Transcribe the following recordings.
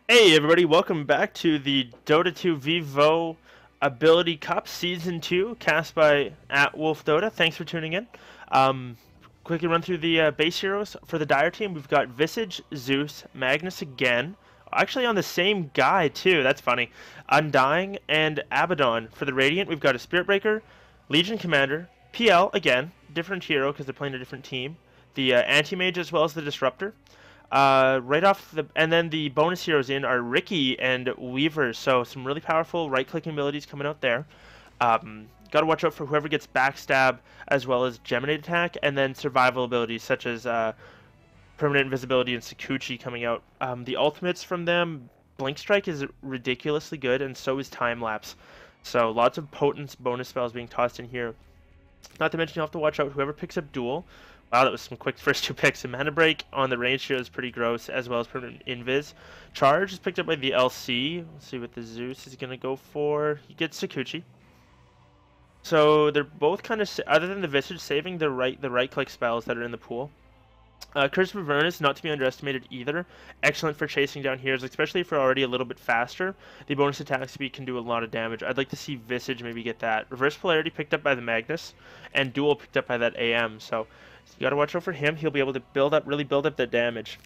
Hey everybody, welcome back to the DotA2VO Ability Cup Season 2, cast by @WolfDota. Thanks for tuning in. Um, Quickly run through the base heroes for the Dire team. We've got Visage, Zeus, Magnus again. Actually on the same guy too, that's funny. Undying, and Abaddon. For the Radiant, we've got a Spirit Breaker, Legion Commander, PL again, different hero because they're playing a different team. The Anti-Mage as well as the Disruptor. Right off the, and then the bonus heroes in are Ricky and Weaver, so some really powerful right-clicking abilities coming out there. Got to watch out for whoever gets backstab, as well as Geminate attack, and then survival abilities such as permanent invisibility and Sakuchi coming out. The ultimates from them, Blink Strike is ridiculously good, and so is Time Lapse. So lots of potent bonus spells being tossed in here. Not to mention, you'll have to watch out whoever picks up Duel. Wow, that was some quick first two picks. And Mana Break on the range here is pretty gross, as well as permanent Invis. Charge is picked up by the LC. Let's see what the Zeus is going to go for. He gets Sakuchi. So they're both kind of, other than the Visage, saving the right click spells that are in the pool. Curse of Avernus, not to be underestimated either. Excellent for chasing down heroes, especially if you're already a little bit faster. The bonus attack speed can do a lot of damage. I'd like to see Visage maybe get that. Reverse Polarity picked up by the Magnus, and Duel picked up by that AM. So you got to watch out for him. He'll be able to really build up that damage.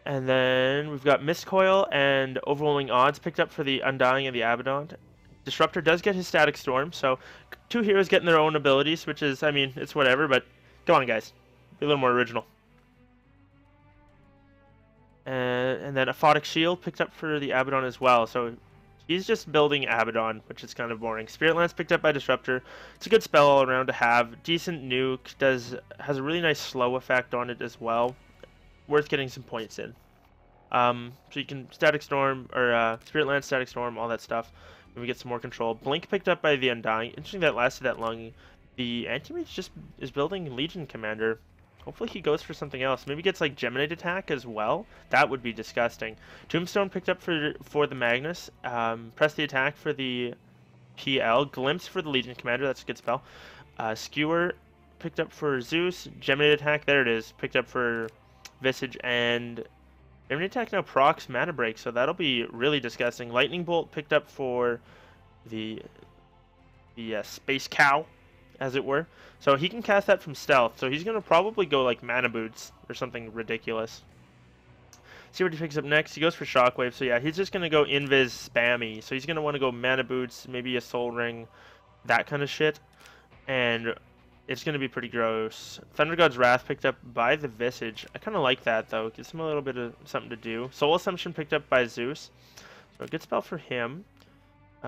And then we've got Mist Coil and Overwhelming Odds picked up for the Undying and the Abaddon. Disruptor does get his Static Storm, so two heroes getting their own abilities, which is, I mean, it's whatever, but come on, guys. Be a little more original. And then Aphotic Shield picked up for the Abaddon as well, so he's just building Abaddon, which is kind of boring. Spirit Lance picked up by Disruptor. It's a good spell all around to have. Decent nuke, has a really nice slow effect on it as well. Worth getting some points in. So you can Static Storm, or Spirit Lance, Static Storm, all that stuff. Maybe get some more control. Blink picked up by the Undying. Interesting that lasted that long. The Anti-Mage just is building Legion Commander. Hopefully he goes for something else. Maybe gets like Geminate attack as well. That would be disgusting. Tombstone picked up for the Magnus. Press the attack for the PL. Glimpse for the Legion Commander. That's a good spell. Skewer picked up for Zeus. Geminate attack. There it is. Picked up for Visage, and Geminate attack now procs Mana Break, so that'll be really disgusting. Lightning Bolt picked up for the Space Cow, as it were. So he can cast that from stealth, so he's going to probably go like Mana Boots or something ridiculous. See what he picks up next. He goes for Shockwave, so yeah, he's just going to go Invis spammy. So he's going to want to go Mana Boots, maybe a Soul Ring, that kind of shit. And it's going to be pretty gross. Thunder God's Wrath picked up by the Visage. I kind of like that, though. Gives him a little bit of something to do. Soul Assumption picked up by Zeus. So a good spell for him.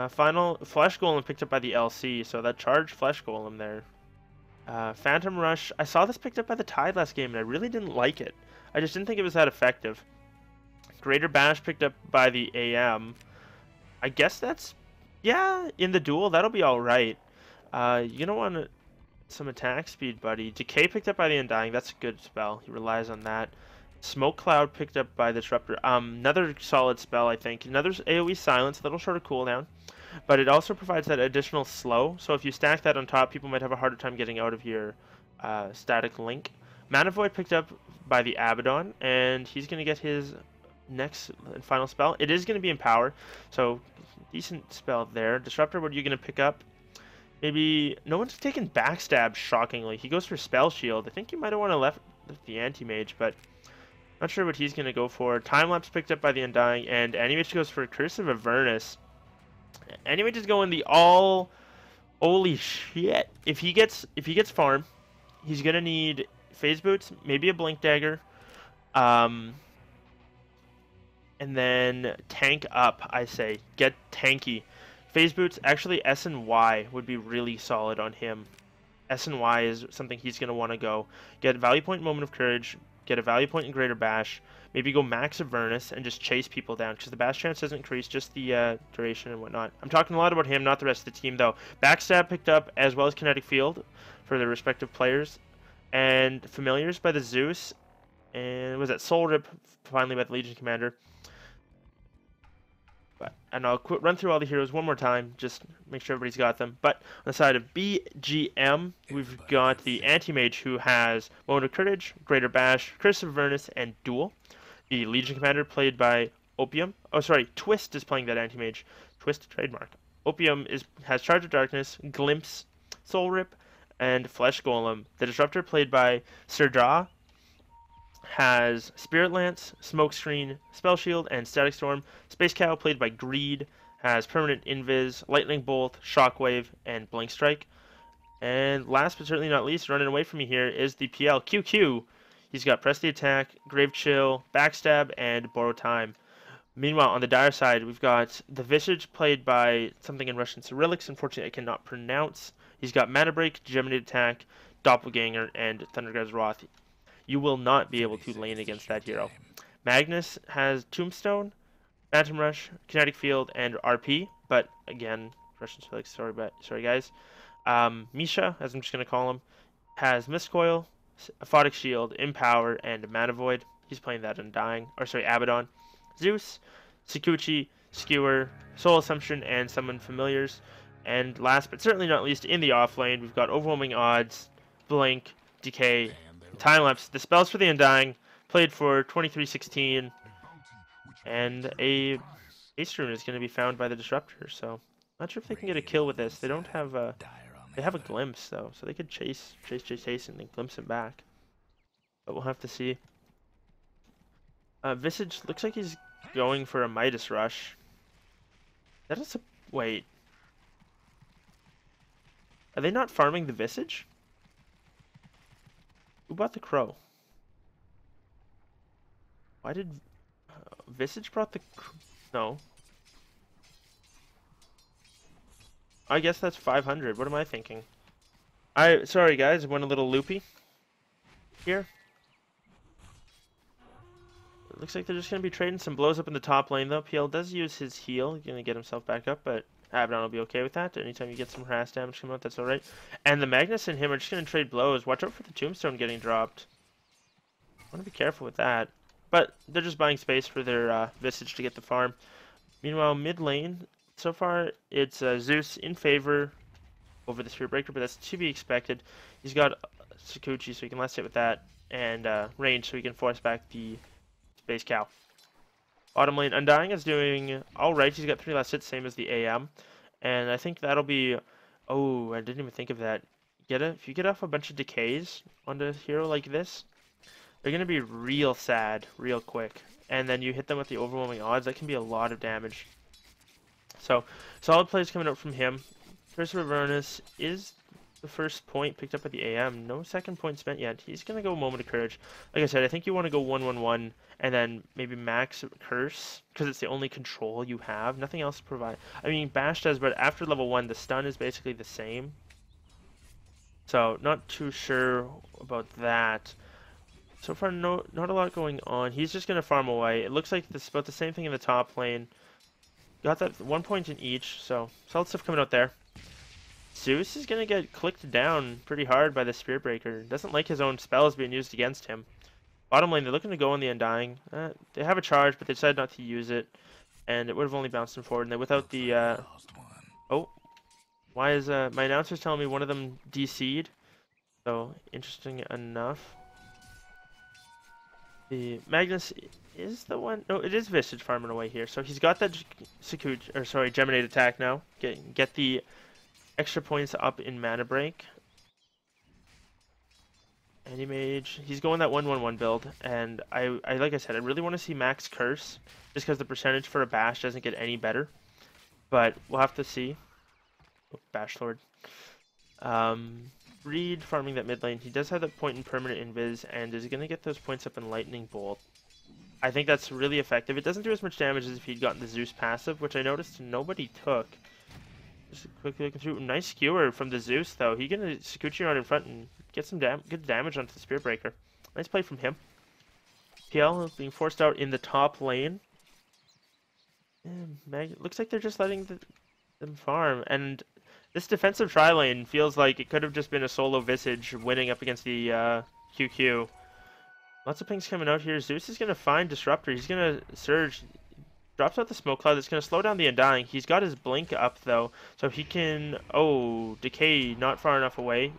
Final Flesh Golem picked up by the LC. So that charged Flesh Golem there. Phantom Rush. I saw this picked up by the Tide last game, and I really didn't like it. I just didn't think it was that effective. Greater Bash picked up by the AM. I guess that's... yeah, in the duel, that'll be alright. You don't want to... some attack speed, buddy. Decay picked up by the Undying. That's a good spell. He relies on that. Smoke Cloud picked up by the Disruptor. Another solid spell, I think. Another AoE Silence, a little shorter cooldown. But it also provides that additional slow. So if you stack that on top, people might have a harder time getting out of your static link. Mana Void picked up by the Abaddon. And he's going to get his next and final spell. It is going to be Empower. So decent spell there. Disruptor, what are you going to pick up? Maybe no one's taken Backstab, shockingly. He goes for Spell Shield. I think he might have wanted left the Anti-Mage, but not sure what he's going to go for. Time Lapse picked up by the Undying, and Anti-Mage goes for Curse of Avernus. Anti-Mage is going the all... holy shit. If he gets farm, he's going to need Phase Boots, maybe a Blink Dagger, and then tank up, I say. Get tanky. Phase Boots, actually S and Y would be really solid on him. S and Y is something he's going to want to go. Get a Value Point Moment of Courage, get a Value Point in Greater Bash, maybe go Max Avernus and just chase people down, because the Bash chance doesn't increase, just the duration and whatnot. I'm talking a lot about him, not the rest of the team, though. Backstab picked up, as well as Kinetic Field for the respective players. And Familiars by the Zeus. And was that Soul Rip, finally, by the Legion Commander. And I'll run through all the heroes one more time, just make sure everybody's got them. But on the side of BGM, we've got the Anti-Mage who has Moment of Courage, Greater Bash, Curse of Avernus, and Duel. The Legion Commander played by Opium. Oh, sorry, Twist is playing that Anti-Mage. Twist trademark. Opium has Charge of Darkness, Glimpse, Soul Rip, and Flesh Golem. The Disruptor played by Serdra has Spirit Lance, Smokescreen, Spell Shield, and Static Storm. Space Cow, played by Greed, has Permanent Invis, Lightning Bolt, Shockwave, and Blink Strike. And last but certainly not least, running away from me here is the PL QQ. He's got Press the Attack, Grave Chill, Backstab, and Borrow Time. Meanwhile, on the dire side, we've got the Visage, played by something in Russian Cyrillics. Unfortunately, I cannot pronounce. He's got Mana Break, Geminate Attack, Doppelganger, and Thundergod's Wrath. You will not be able to lane against that hero. Magnus has Tombstone, Phantom Rush, Kinetic Field, and RP. But again, Russian Cyrillics, sorry guys. Misha, as I'm just going to call him, has Mistcoil, Aphotic Shield, Empower, and Mana Void. He's playing that Undying, or sorry, Abaddon. Zeus, Sikuchi, Skewer, Soul Assumption, and Summon Familiars. And last but certainly not least, in the off lane, we've got Overwhelming Odds, Blink, Decay, Time Lapse. The spells for the Undying, played for 2316, and a Ace Rune is going to be found by the Disruptor. So, not sure if they can get a kill with this. They don't have a. They have a glimpse though, so they could chase, and then glimpse him back. But we'll have to see. Visage looks like he's going for a Midas Rush. That is a wait. Are they not farming the Visage? Who bought the Crow? Why did Visage brought the no? I guess that's 500. What am I thinking? Sorry guys, I went a little loopy here. It looks like they're just going to be trading some blows up in the top lane though. PL does use his heal. He's going to get himself back up, but Abaddon will be okay with that. Anytime you get some harass damage come out, that's alright. And the Magnus and him are just going to trade blows. Watch out for the Tombstone getting dropped. I want to be careful with that. But they're just buying space for their Visage to get the farm. Meanwhile, mid lane, so far it's Zeus in favor over the Spirit Breaker, but that's to be expected. He's got Sikuchi, so he can last hit with that, and range, so he can force back the Space Cow. Bottom lane, Undying is doing alright. He's got 3 last hits, same as the AM. And I think that'll be... Oh, I didn't even think of that. If you get off a bunch of decays on a hero like this, they're going to be real sad, real quick. And then you hit them with the Overwhelming Odds, that can be a lot of damage. So, solid plays coming out from him. Curse of Avernus is the first point picked up at the AM. No second point spent yet. He's going to go Moment of Courage. Like I said, I think you want to go 1-1-1 and then maybe max Curse because it's the only control you have. Nothing else to provide. I mean, Bash does, but after level 1, the stun is basically the same. So, not too sure about that. So far, not a lot going on. He's just going to farm away. It looks like this is about the same thing in the top lane. Got that 1 point in each, so solid stuff coming out there. Zeus is going to get clicked down pretty hard by the Spirit Breaker. Doesn't like his own spells being used against him. Bottom lane, they're looking to go on the Undying. They have a charge, but they decided not to use it. And it would have only bounced them forward. And then without the... Oh. Why is... my announcer's telling me one of them DC'd. So, interesting enough. The Magnus is the one... No, it is Visage farming away here. So he's got that Geminate attack now. Get the extra points up in Mana Break. Anti-Mage. He's going that 1-1-1 build. And I like I said, I really want to see Max Curse. Just because the percentage for a Bash doesn't get any better. But we'll have to see. Oh, Bash Lord. Reed farming that mid lane. He does have that point in Permanent Invis, and is going to get those points up in Lightning Bolt. I think that's really effective. It doesn't do as much damage as if he'd gotten the Zeus passive, which I noticed nobody took. Just quickly looking through. Nice skewer from the Zeus, though. He gonna Sikuchi around in front and get some good damage onto the Spirit Breaker. Nice play from him. PL being forced out in the top lane. Looks like they're just letting them farm, and this defensive tri-lane feels like it could have just been a solo Visage winning up against the QQ. Lots of pings coming out here. Zeus is going to find Disruptor. He's going to Surge. drops out the smoke cloud. That's going to slow down the Undying. He's got his blink up though, so he can. Oh, Decay not far enough away.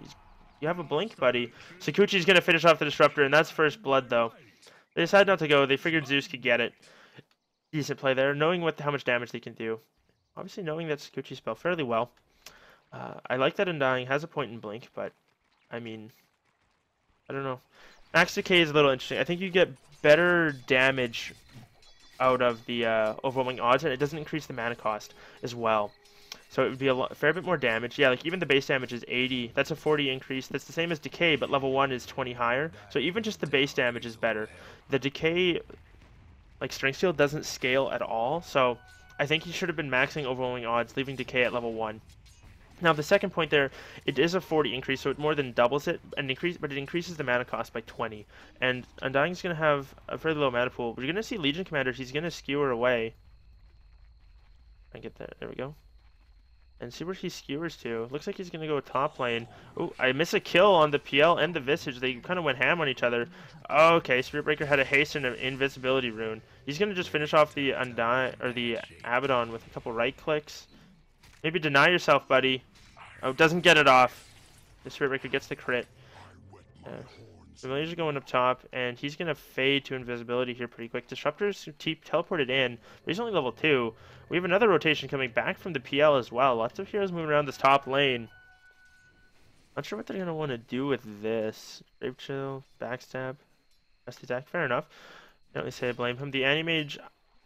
You have a blink, buddy. Sakuchi's going to finish off the disruptor, and that's first blood though. They decided not to go. They figured Zeus could get it. Decent play there, knowing how much damage they can do. Obviously, knowing that Sakuchi spell fairly well. I like that Undying has a point in blink, but I mean, I don't know. Max Decay is a little interesting. I think you get better damage out of the overwhelming odds, and it doesn't increase the mana cost as well. So it would be a fair bit more damage. Yeah, like even the base damage is 80. That's a 40 increase. That's the same as Decay, but level 1 is 20 higher. So even just the base damage is better. The Decay, like Strength Shield, doesn't scale at all. So I think he should have been maxing overwhelming odds, leaving Decay at level 1. Now the second point there, it is a 40 increase, so it more than doubles it, but it increases the mana cost by 20. And Undying's going to have a fairly low mana pool. We're going to see Legion Commander, he's going to skewer away. I get that, there we go. And see where he skewers to. Looks like he's going to go top lane. Oh, I miss a kill on the PL and the Visage. They kind of went ham on each other. Okay, Spirit Breaker had a haste and an invisibility rune. He's going to just finish off the the Abaddon with a couple right clicks. Maybe deny yourself, buddy. Oh, doesn't get it off. The Spirit Breaker gets the crit. Familiar's going up top, and he's going to fade to invisibility here pretty quick. Disruptor's teleported in, but he's only level 2. We have another rotation coming back from the PL as well. Lots of heroes moving around this top lane. Not sure what they're going to want to do with this. Brave Chill, Backstab, Best Attack. Fair enough. Can't really say I blame him. The Animage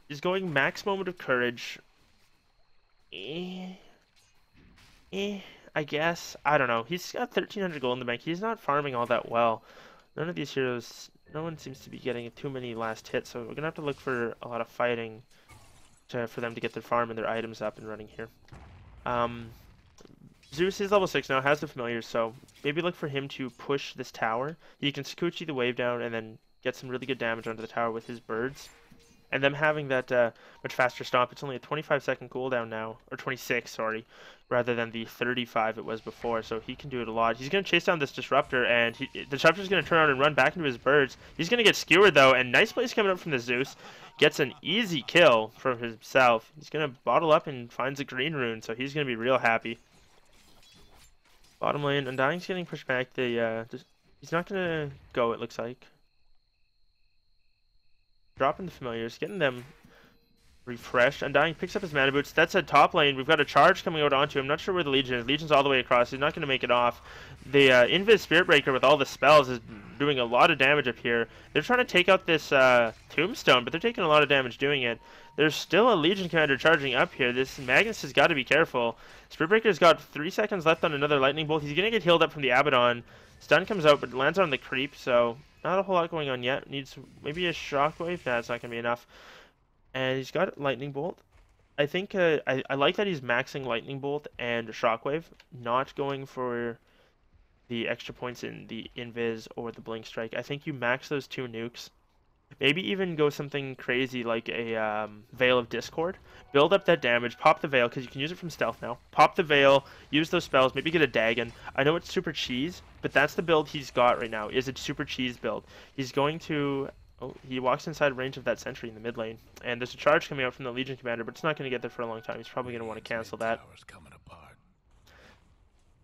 is going max Moment of Courage. I guess. I don't know. He's got 1,300 gold in the bank. He's not farming all that well. None of these heroes, no one seems to be getting too many last hits, so we're going to have to look for a lot of fighting for them to get their farm and their items up and running here. Zeus is level 6 now, has the familiars, so maybe look for him to push this tower. He can Sakuchi the wave down and then get some really good damage onto the tower with his birds. And them having that much faster stomp, it's only a 25-second cooldown now, or 26, sorry, rather than the 35 it was before, so he can do it a lot. He's going to chase down this Disruptor, and the Disruptor's going to turn around and run back into his birds. He's going to get skewered, though, and nice plays coming up from the Zeus. Gets an easy kill from himself. He's going to bottle up and finds a green rune, so he's going to be real happy. Bottom lane, Undying's getting pushed back. He's not going to go, it looks like. Dropping the familiars, getting them refreshed. Undying picks up his mana boots. That's a top lane. We've got a charge coming out onto him. Not sure where the Legion is. Legion's all the way across. He's not going to make it off. The Invis Spirit Breaker with all the spells is doing a lot of damage up here. They're trying to take out this Tombstone, but they're taking a lot of damage doing it. There's still a Legion Commander charging up here. This Magnus has got to be careful. Spirit Breaker's got 3 seconds left on another Lightning Bolt. He's going to get healed up from the Abaddon. Stun comes out, but lands on the creep, so not a whole lot going on yet. Needs maybe a Shockwave. Nah, it's not going to be enough. And he's got Lightning Bolt. I think I like that he's maxing Lightning Bolt and Shockwave, not going for the extra points in the Invis or the Blink Strike. I think you max those 2 nukes. Maybe even go something crazy like a Veil of Discord. Build up that damage, pop the Veil, because you can use it from stealth now. Pop the Veil, use those spells, maybe get a Dagon. I know it's super cheese, but that's the build he's got right now, is a super cheese build. He's going to... Oh, he walks inside range of that sentry in the mid lane. And there's a charge coming out from the Legion Commander, but it's not going to get there for a long time. He's probably going to want to cancel that.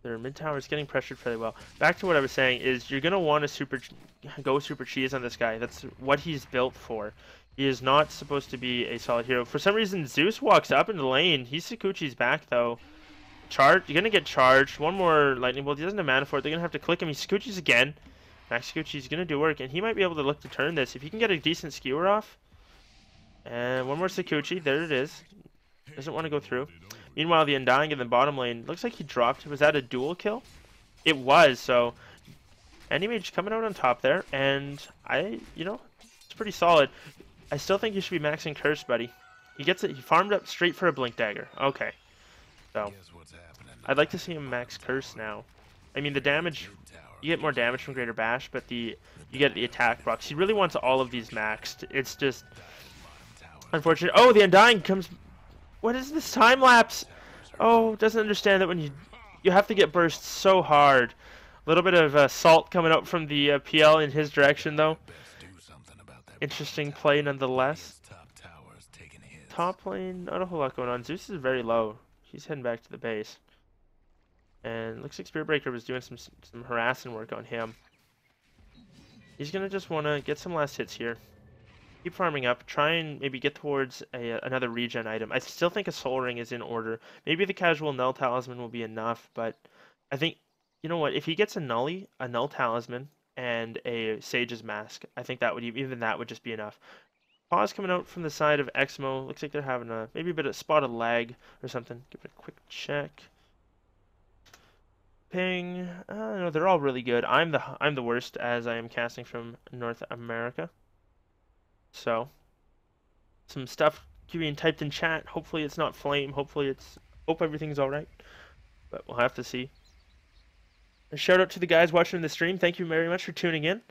Their mid tower is getting pressured fairly well. Back to what I was saying is you're going to want to go super cheese on this guy. That's what he's built for. He is not supposed to be a solid hero. For some reason, Zeus walks up into the lane. He's Sakuchi's back, though. You're going to get charged. One more Lightning Bolt. He doesn't have mana for it. They're going to have to click him. He's Sakuchi's again. Max Sakuchi's going to do work, and he might be able to look to turn this. If he can get a decent skewer off. And one more Sakuchi. There it is. Doesn't want to go through. Meanwhile, the Undying in the bottom lane, looks like he dropped. Was that a dual kill? It was, so Animage coming out on top there, and it's pretty solid. I still think you should be maxing Curse, buddy. He gets it. He farmed up straight for a Blink Dagger. Okay. So, I'd like to see him max Curse now. I mean, the damage, you get more damage from Greater Bash, but you get the attack procs. He really wants all of these maxed. It's just unfortunate. Oh, the Undying comes... What is this time lapse? Oh, doesn't understand that when you have to get burst so hard. A little bit of salt coming out from the PL in his direction, though. Interesting play nonetheless. top lane, not a whole lot going on. Zeus is very low. He's heading back to the base. And looks like Spirit Breaker was doing some harassing work on him. He's gonna just wanna get some last hits here. Keep farming up. Try and maybe get towards another regen item. I still think a Soul Ring is in order. Maybe the casual Null Talisman will be enough, but I think, you know what, if he gets a Null Talisman, and a Sage's Mask, I think that would even that would just be enough. Pause coming out from the side of EXMO. Looks like they're having maybe a bit of spot of lag or something. Give it a quick check. Ping. No, they're all really good. I'm the worst as I am casting from North America. So some stuff being typed in chat. Hopefully it's not flame. Hope everything's all right. But we'll have to see. A shout out to the guys watching the stream. Thank you very much for tuning in.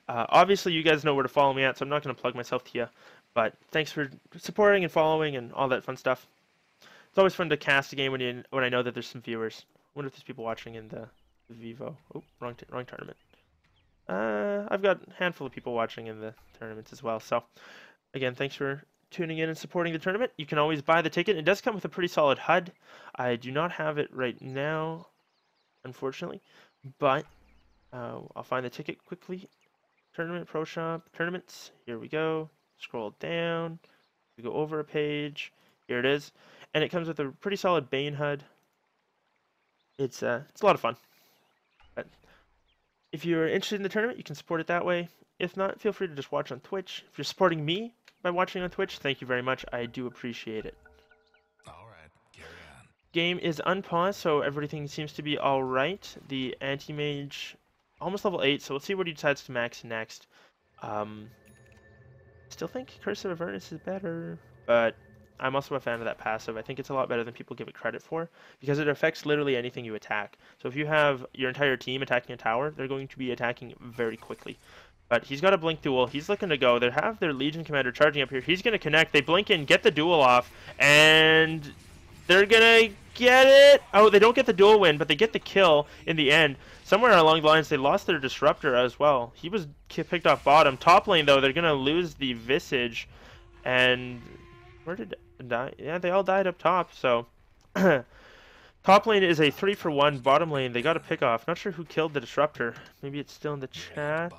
Obviously, you guys know where to follow me at, so I'm not going to plug myself to you. But thanks for supporting and following and all that fun stuff. It's always fun to cast a game when I know that there's some viewers. I wonder if there's people watching in the Vivo. Oh, wrong tournament. I've got a handful of people watching in the tournaments as well. So, again, thanks for tuning in and supporting the tournament. You can always buy the ticket. It does come with a pretty solid HUD. I do not have it right now, unfortunately, but I'll find the ticket quickly. Tournament, Pro Shop, tournaments. Here we go. Scroll down. We go over a page. Here it is, and it comes with a pretty solid Bane HUD. It's a lot of fun. But if you're interested in the tournament, you can support it that way. If not, feel free to just watch on Twitch. If you're supporting me by watching on Twitch, thank you very much. I do appreciate it. All right, carry on. Game is unpaused, so everything seems to be all right. The anti-mage almost level 8, so we'll see what he decides to max next. Still think Curse of Avernus is better, but I'm also a fan of that passive. I think it's a lot better than people give it credit for, because it affects literally anything you attack. So if you have your entire team attacking a tower, they're going to be attacking very quickly. But he's got a blink duel. He's looking to go. They have their Legion Commander charging up here. He's going to connect. They blink in, get the duel off, and they're going to get it. Oh, they don't get the duel win, but they get the kill in the end. Somewhere along the lines, they lost their Disruptor as well. He was picked off bottom. Top lane, though, they're going to lose the Visage. And where did it die? Yeah, they all died up top, so... Top lane is a 3-for-1. Bottom lane, they got a pick off. Not sure who killed the Disruptor. Maybe it's still in the chat.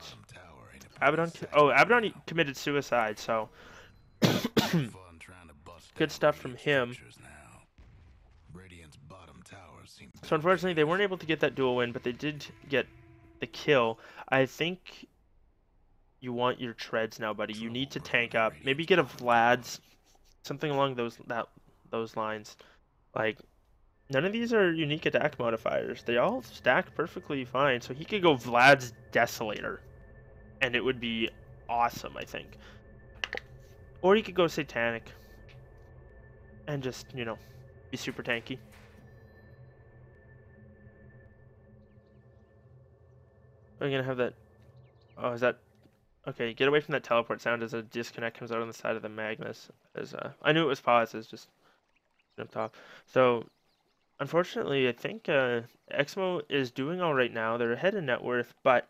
Abaddon. Oh, Abaddon committed suicide, so... Good stuff from him. So unfortunately, they weren't able to get that duel win, but they did get the kill. I think you want your treads now, buddy. You need to tank up. Maybe get a Vlad's, something along those lines. Like, none of these are unique attack modifiers. They all stack perfectly fine. So he could go Vlad's Desolator, and it would be awesome, I think. Or he could go Satanic, and just, you know, be super tanky. I'm gonna have that. Oh, is that okay? Get away from that teleport sound as a disconnect comes out on the side of the Magnus. As I knew it was paused. It's just up top. So, unfortunately, I think EXMO is doing all right now. They're ahead in net worth, but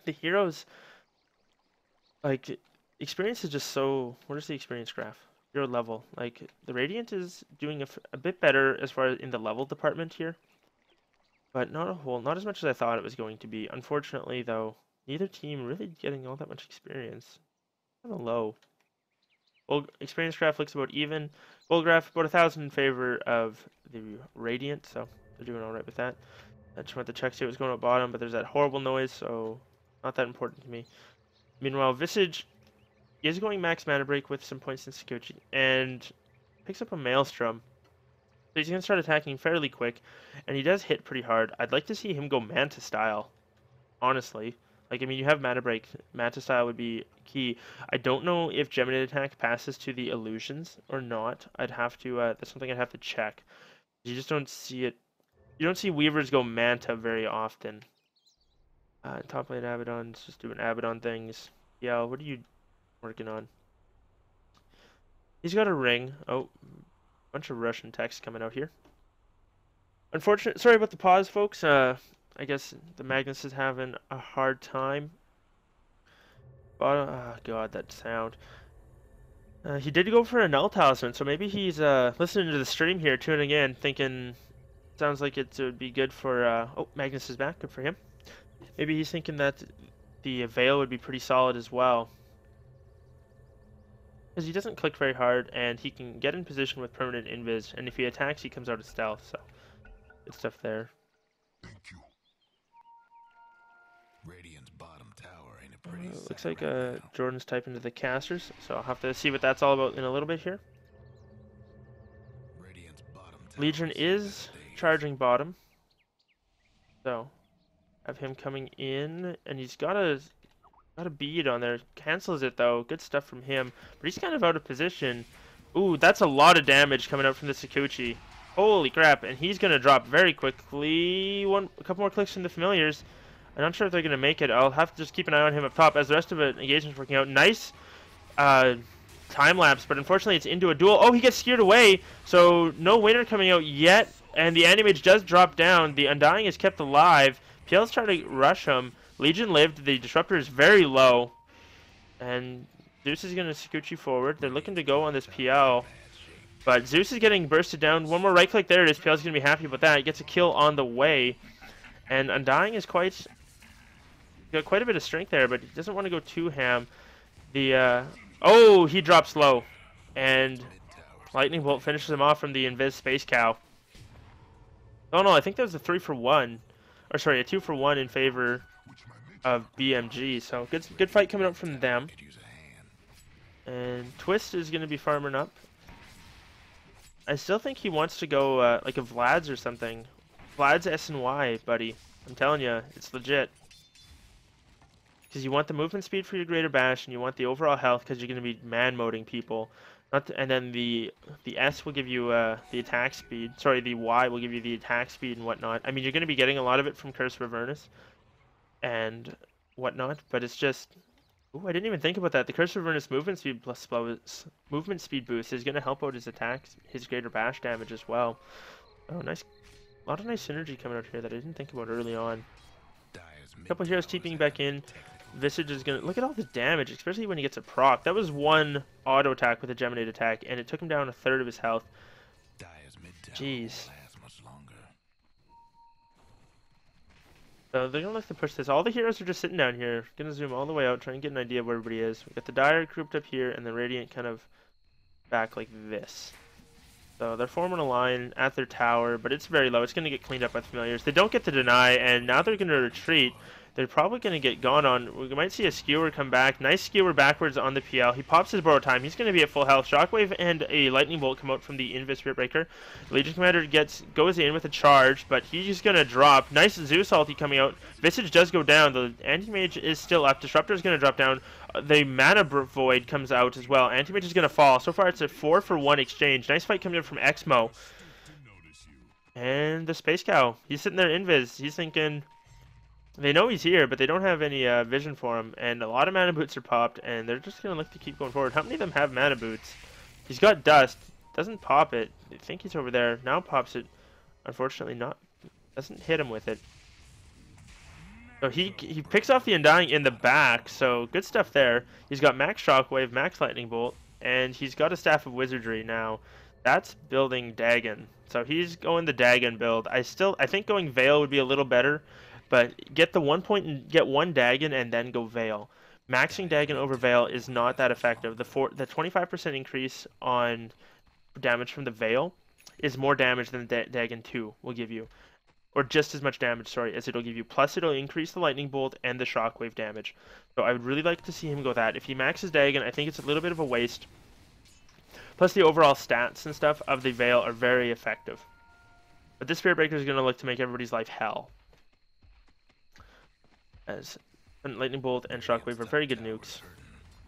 the heroes, like, experience is just so. What is the experience graph? Hero level. Like, the Radiant is doing a bit better as far as in the level department here. But not as much as I thought it was going to be. Unfortunately, though, neither team really getting all that much experience. Kind of low. Well, experience graph looks about even. Gold graph about 1,000 in favor of the Radiant, so they're doing all right with that. I just went to check see what's going on at bottom, but there's that horrible noise, so not that important to me. Meanwhile, Visage is going max mana break with some points in Sakuchi, and picks up a Maelstrom. So he's going to start attacking fairly quick, and he does hit pretty hard. I'd like to see him go Manta style, honestly. Like, I mean, you have mana break. Manta style would be key. I don't know if Gemini attack passes to the illusions or not. I'd have to, that's something I'd have to check. You just don't see it. You don't see Weavers go Manta very often. Top lane Abaddon's just doing Abaddon things. Yeah, what are you working on? He's got a ring. Oh. Bunch of Russian text coming out here. Unfortunate. Sorry about the pause, folks. I guess the Magnus is having a hard time. Oh God, that sound. He did go for a null talisman, so maybe he's listening to the stream here, tuning in, thinking sounds like it would be good for. Oh, Magnus is back. Good for him. Maybe he's thinking that the Veil would be pretty solid as well, because he doesn't click very hard, and he can get in position with permanent invis, and if he attacks, he comes out of stealth. So good stuff there. Thank you. Radiant's bottom tower ain't a pretty sight Looks like right now. Jordan's typing to the casters, so I'll have to see what that's all about in a little bit here. Radiant's bottom tower Legion is charging bottom, so have him coming in, and he's got a bead on there. Cancels it though. Good stuff from him, but he's kind of out of position. Ooh, that's a lot of damage coming out from the Sakuchi. Holy crap! And he's gonna drop very quickly. A couple more clicks from the familiars. I'm not sure if they're gonna make it. I'll have to just keep an eye on him up top as the rest of the engagement's working out. Nice time lapse, but unfortunately it's into a duel. Oh, he gets steered away, so no winner coming out yet. And the Anti-Mage does drop down. The Undying is kept alive. PL's trying to rush him. Legion lived. The Disruptor is very low. And Zeus is going to Sakuchi forward. They're looking to go on this PL. But Zeus is getting bursted down. One more right click. There it is. PL's going to be happy about that. He gets a kill on the way. And Undying is got quite a bit of strength there, but he doesn't want to go too ham. Oh, he drops low. And Lightning Bolt finishes him off from the Invis Space Cow. Oh no, I think that was a 3-for-1. Or sorry, a 2-for-1 in favor of BMG. So good fight coming up from them. And Twist is going to be farming up. I still think he wants to go like a Vlad's or something. Vlad's S&Y, buddy. I'm telling you, it's legit. Because you want the movement speed for your greater bash, and you want the overall health because you're going to be man-moding people. And then the S will give you the attack speed. Sorry, the Y will give you the attack speed and whatnot. I mean, you're going to be getting a lot of it from Curse of Avernus and whatnot, but it's just... Ooh, I didn't even think about that. The Curse of Avernus movement speed boost is going to help out his attacks, his greater bash damage as well. Oh, nice. A lot of nice synergy coming out here that I didn't think about early on. A couple heroes TPing back in. Visage is gonna look at all the damage, especially when he gets a proc. That was one auto attack with a Geminate attack, and it took him down a third of his health. Jeez. So they're gonna look to push this. All the heroes are just sitting down here. Gonna zoom all the way out, trying to get an idea of where everybody is. We got the Dire grouped up here, and the Radiant kind of back like this. So they're forming a line at their tower, but it's very low. It's gonna get cleaned up by the familiars. They don't get the deny, and now they're gonna retreat. They're probably going to get gone on. We might see a skewer come back. Nice skewer backwards on the PL. He pops his borrow time. He's going to be at full health. Shockwave and a lightning bolt come out from the Invis Spirit Breaker. Legion Commander goes in with a charge, but he's going to drop. Nice Zeus ulti coming out. Visage does go down. The Anti-Mage is still up. Disruptor is going to drop down. The Mana Void comes out as well. Anti-Mage is going to fall. So far, it's a 4-for-1 exchange. Nice fight coming in from EXMO. And the Space Cow. He's sitting there Invis. He's thinking... They know he's here, but they don't have any vision for him, and a lot of mana boots are popped, and they're just going to look to keep going forward. How many of them have mana boots? He's got dust. Doesn't pop it. I think he's over there. Now pops it. Unfortunately not. Doesn't hit him with it. So he picks off the Undying in the back, so good stuff there. He's got max Shockwave, max Lightning Bolt, and he's got a Staff of Wizardry now. That's building Dagon. So he's going the Dagon build. I think going Veil would be a little better. But get the 1 point and get one Dagon and then go Veil. Maxing Dagon over Veil is not that effective. The 25% increase on damage from the Veil is more damage than Dagon 2 will give you. Or just as much damage, sorry, as it'll give you. Plus it'll increase the Lightning Bolt and the Shockwave damage. So I would really like to see him go that. If he maxes Dagon, I think it's a little bit of a waste. Plus the overall stats and stuff of the Veil are very effective. But this Spirit Breaker is going to look to make everybody's life hell. As Lightning Bolt and Shockwave are very good nukes.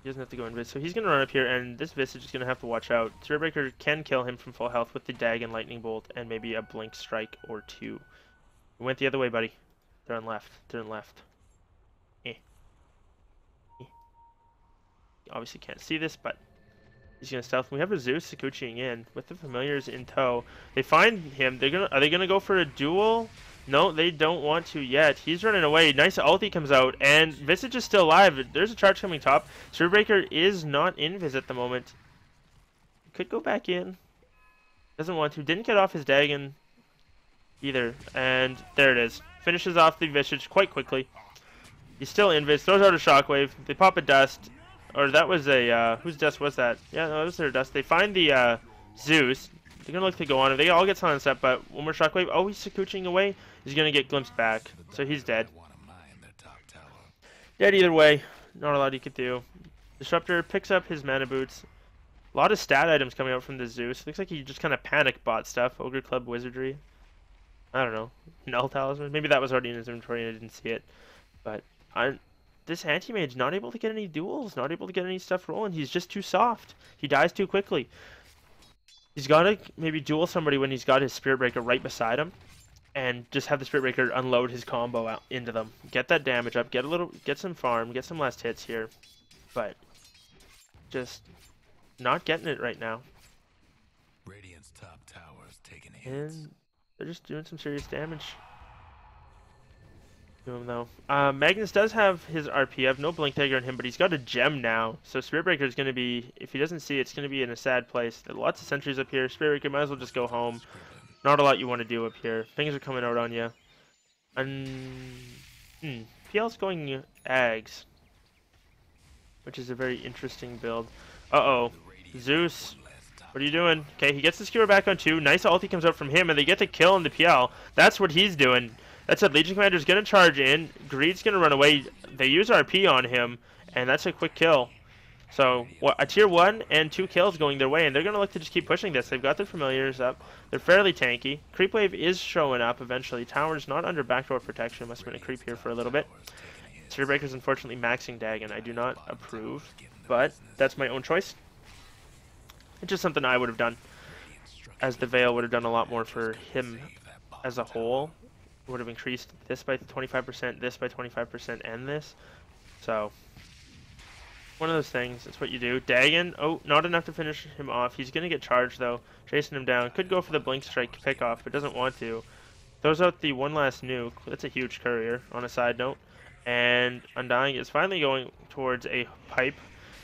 He doesn't have to go Invis, so he's going to run up here, and this Visage is going to have to watch out. Spirit Breaker can kill him from full health with the Dagon Lightning Bolt and maybe a Blink Strike or two. We went the other way, buddy. They're on left. They're on left. You obviously can't see this, but he's going to stealth. We have a Zeus Sakuchiing in with the familiars in tow. They find him. Are they going to go for a duel? No, they don't want to yet. He's running away. Nice ulti comes out, and Visage is still alive. There's a charge coming top. Spirit Breaker is not invis at the moment. Could go back in. Doesn't want to. Didn't get off his Dagon either. And there it is. Finishes off the Visage quite quickly. He's still invis. Throws out a Shockwave. They pop a Dust. Or that was a, whose Dust was that? Yeah, no, that was their Dust. They find the, Zeus. They're going to look to go on him. They all get silenced up, but one more Shockwave. Oh, he's Sakuching away. He's going to get glimpsed back. So he's dead. Dead either way. Not a lot he could do. Disruptor picks up his Mana Boots. A lot of stat items coming out from the Zeus. Looks like he just kind of panic bought stuff. Ogre Club Wizardry. I don't know. Null Talisman. Maybe that was already in his inventory and I didn't see it. But this anti-mage not able to get any duels. Not able to get any stuff rolling. He's just too soft. He dies too quickly. He's got to maybe duel somebody when he's got his Spirit Breaker right beside him. And just have the Spirit Breaker unload his combo out into them. Get that damage up. Get some farm. Get some last hits here. But just not getting it right now. Radiant's top tower is taking hits. And they're just doing some serious damage to him, though. Magnus does have his RP. I have no Blink Dagger on him, but he's got a gem now. So Spirit Breaker is going to be, if he doesn't see it, it's going to be in a sad place. There are lots of sentries up here. Spirit Breaker might as well just go home. Not a lot you want to do up here. Things are coming out on you. PL's going Ags, which is a very interesting build. Uh-oh. Zeus. What are you doing? Okay, he gets the skewer back on 2. Nice ulti comes out from him, and they get to kill in the PL. That's what he's doing. That's it. Legion Commander's going to charge in. Greed's going to run away. They use RP on him, and that's a quick kill. So, a tier 1 and 2 kills going their way, and they're going to look to just keep pushing this. They've got their familiars up. They're fairly tanky. Creep wave is showing up eventually. Tower's not under backdoor protection. Must have been a creep here for a little bit. Spirit Breaker's unfortunately maxing Dagon. I do not approve, but that's my own choice. It's just something I would have done, as the Veil would have done a lot more for him as a whole. Would have increased this by 25%, this by 25%, and this. So, one of those things. That's what you do. Dagon, oh, not enough to finish him off. He's going to get charged, though. Chasing him down. Could go for the Blink Strike pick off, but doesn't want to. Throws out the one last nuke. That's a huge courier, on a side note. And Undying is finally going towards a pipe.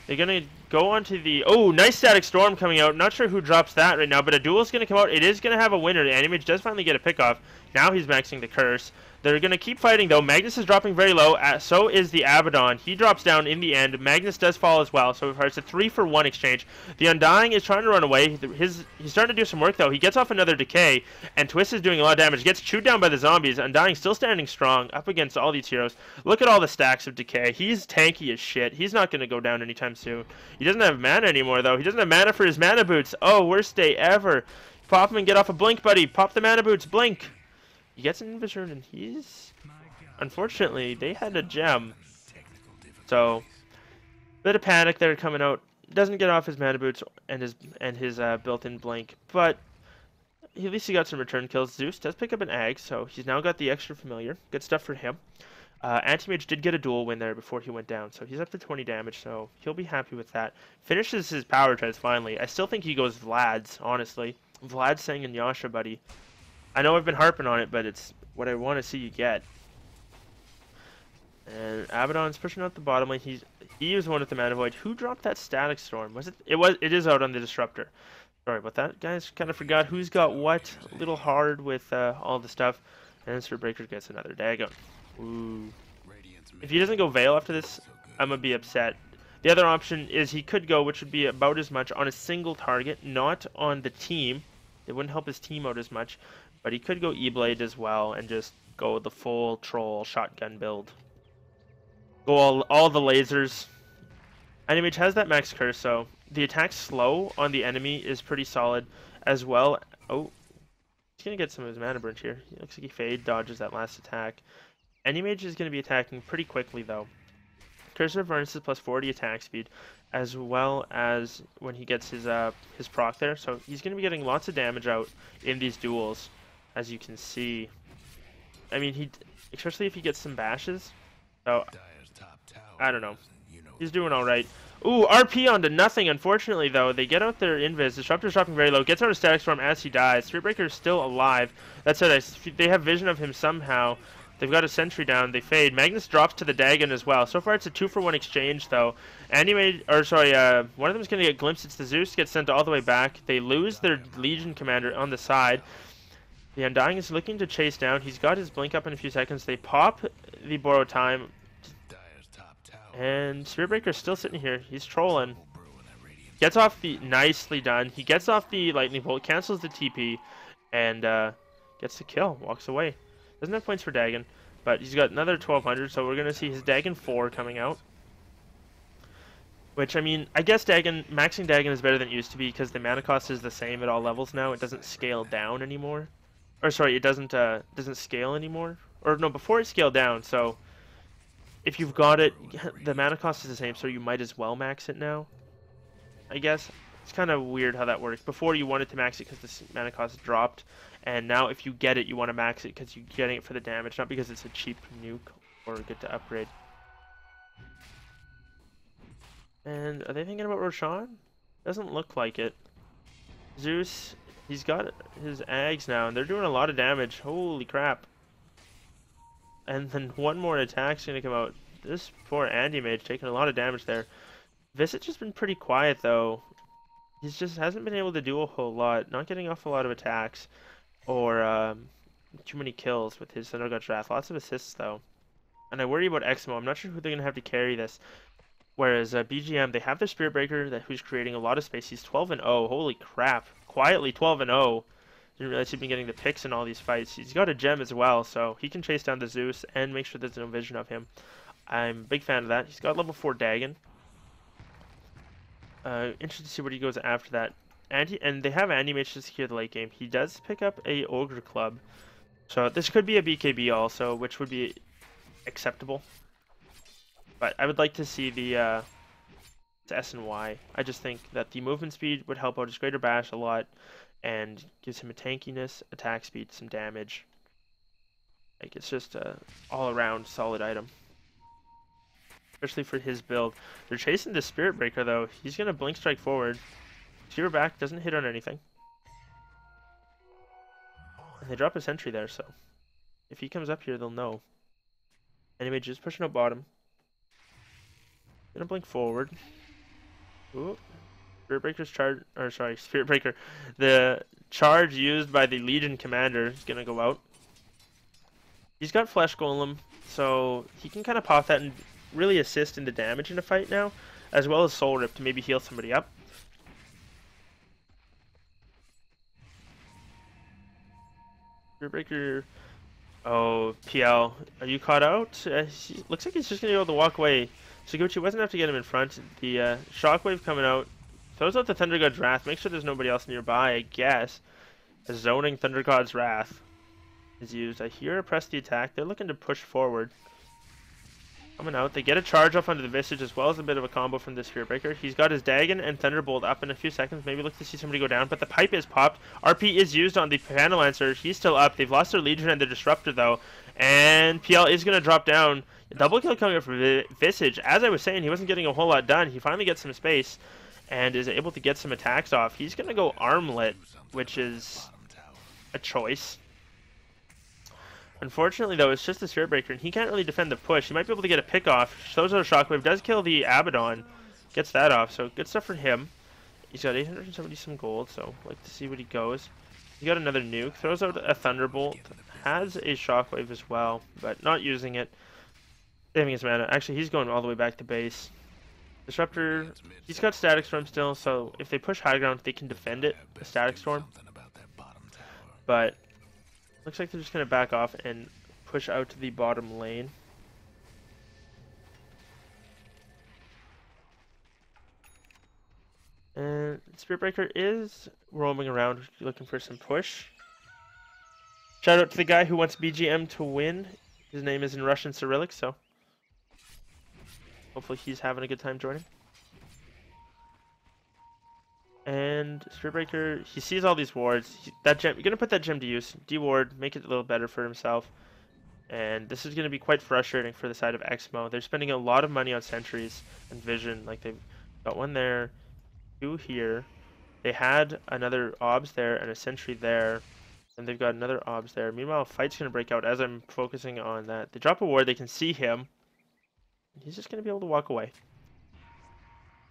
They're going to go onto the... Oh, nice Static Storm coming out. Not sure who drops that right now, but a duel is going to come out. It is going to have a winner. The Animage does finally get a pick off. Now he's maxing the Curse. They're going to keep fighting, though. Magnus is dropping very low. So is the Abaddon. He drops down in the end. Magnus does fall as well. So it's a 3-for-1 exchange. The Undying is trying to run away. He's starting to do some work, though. He gets off another Decay, and Twist is doing a lot of damage. Gets chewed down by the zombies. Undying still standing strong up against all these heroes. Look at all the stacks of Decay. He's tanky as shit. He's not going to go down anytime soon. He doesn't have mana anymore, though. He doesn't have mana for his Mana Boots. Oh, worst day ever. Pop him and get off a Blink, buddy. Pop the Mana Boots. Blink. He gets an Invisor, and he's... Unfortunately, they had a gem. So, bit of panic there coming out. Doesn't get off his Mana Boots and his built-in Blink, but at least he got some return kills. Zeus does pick up an Ag, so he's now got the extra familiar. Good stuff for him. Anti-Mage did get a duel win there before he went down, so he's up to 20 damage, so he'll be happy with that. Finishes his power treads finally. I still think he goes Vlad's, honestly. Vlad's saying in Yasha, buddy. I know I've been harping on it, but it's what I want to see you get. And Abaddon's pushing out the bottom lane. He was the one with the Mana Void. Who dropped that Static Storm? It is out on the Disruptor. Sorry about that, guys. Kind of forgot who's got what. A little hard with all the stuff. And Spirit Breaker gets another Dagon. Ooh. If he doesn't go Veil after this, I'm gonna be upset. The other option is he could go, which would be about as much on a single target, not on the team. It wouldn't help his team out as much. But he could go E-Blade as well and just go the full troll shotgun build. Go all the lasers. Animage has that max curse, so the attack slow on the enemy is pretty solid as well. Oh, he's gonna get some of his mana burnt here. He looks like he fade dodges that last attack. Animage is gonna be attacking pretty quickly though. Curse of Avernus is plus 40 attack speed, as well as when he gets his proc there. So he's gonna be getting lots of damage out in these duels, as you can see. I mean, especially if he gets some bashes. So I don't know. He's doing all right. Ooh, RP onto nothing. Unfortunately, though, they get out their invis. Disruptor's dropping very low. Gets out of Static Storm as he dies. Spirit Breaker is still alive. That's it. They have vision of him somehow. They've got a sentry down. They fade. Magnus drops to the Dagon as well. So far, it's a 2-for-1 exchange, though. One of them is going to get glimpsed. It's the Zeus, gets sent all the way back. They lose their Legion commander on the side. The Undying is looking to chase down. He's got his blink up in a few seconds. They pop the borrow time. And Spiritbreaker's still sitting here. He's trolling. Gets off the... Nicely done. He gets off the Lightning Bolt, cancels the TP, and gets the kill. Walks away. Doesn't have points for Dagon, but he's got another 1200, so we're going to see his Dagon 4 coming out. Which, I mean, I guess maxing Dagon is better than it used to be because the mana cost is the same at all levels now. It doesn't scale down anymore. Or, sorry, it doesn't scale anymore. Or, no, before it scaled down, so... If you've got it, the mana cost is the same, so you might as well max it now. I guess. It's kind of weird how that works. Before you wanted to max it because the mana cost dropped, and now if you get it, you want to max it because you're getting it for the damage, not because it's a cheap nuke or good to upgrade. And are they thinking about Roshan? Doesn't look like it. Zeus, he's got his Ags now, and they're doing a lot of damage. Holy crap. And then one more attack's going to come out. This poor Andy Mage taking a lot of damage there. Visage has been pretty quiet, though. He just hasn't been able to do a whole lot. Not getting off a lot of attacks. Or too many kills with his Thunder God's Wrath. Lots of assists, though. And I worry about EXMO. I'm not sure who they're going to have to carry this. Whereas BGM, they have their Spirit Breaker who's creating a lot of space. He's 12-0. Holy crap. Quietly 12-0. Didn't realize he'd been getting the picks in all these fights. He's got a gem as well, so he can chase down the Zeus and make sure there's no vision of him. I'm a big fan of that. He's got level 4 Dagon. Interested to see what he goes after that. And they have Andy Mage to secure the late game. He does pick up a Ogre Club. So this could be a BKB also, which would be acceptable. But I would like to see the S and Y. I just think that the movement speed would help out his Greater Bash a lot. And gives him a tankiness, attack speed, some damage. Like, it's just a all-around solid item. Especially for his build. They're chasing the Spirit Breaker, though. He's going to Blink Strike forward. Zero back, doesn't hit on anything. And they drop a sentry there, so... If he comes up here, they'll know. Anyway, just pushing up bottom. Gonna Blink forward. Ooh. Spirit Breaker's charge, or sorry, Spirit Breaker. The charge used by the Legion commander is gonna go out. He's got Flesh Golem, so he can kind of pop that and really assist in the damage in a fight now, as well as Soul Rip to maybe heal somebody up. Spirit Breaker. Oh, PL, are you caught out? Looks like he's just gonna be able to walk away. Suguchi wasn't enough to get him in front. The Shockwave coming out. Throws out the Thunder God's Wrath. Make sure there's nobody else nearby, I guess. A zoning Thunder God's Wrath is used. I hear a press the attack. They're looking to push forward. Coming out. They get a charge off onto the Visage as well as a bit of a combo from the Spirit Breaker. He's got his Dagon and Thunderbolt up in a few seconds. Maybe look to see somebody go down. But the pipe is popped. RP is used on the Panel Lancer. He's still up. They've lost their Legion and their Disruptor though. And PL is going to drop down. Double kill coming up for Visage. As I was saying, he wasn't getting a whole lot done. He finally gets some space. And is able to get some attacks off. He's going to go Armlet, which is a choice. Unfortunately, though, it's just a Spirit Breaker, and he can't really defend the push. He might be able to get a pick off. Throws out a Shockwave, does kill the Abaddon. Gets that off, so good stuff for him. He's got 870 some gold, so like to see what he goes. He got another nuke. Throws out a Thunderbolt. Has a Shockwave as well, but not using it. Saving his mana. Actually, he's going all the way back to base. Disruptor, he's got Static Storm still, so if they push high ground, they can defend it, the Static Storm. But looks like they're just going to back off and push out to the bottom lane. And Spirit Breaker is roaming around looking for some push. Shout out to the guy who wants BGM to win. His name is in Russian Cyrillic, so hopefully he's having a good time joining. And Spirit Breaker, he sees all these wards. That gem, you're gonna put that gem to use. Deward, make it a little better for himself. And this is gonna be quite frustrating for the side of EXMO. They're spending a lot of money on sentries and vision. Like they've got one there, two here. They had another obs there and a sentry there. And they've got another obs there. Meanwhile, a fight's going to break out as I'm focusing on that. They drop a ward, they can see him. He's just going to be able to walk away.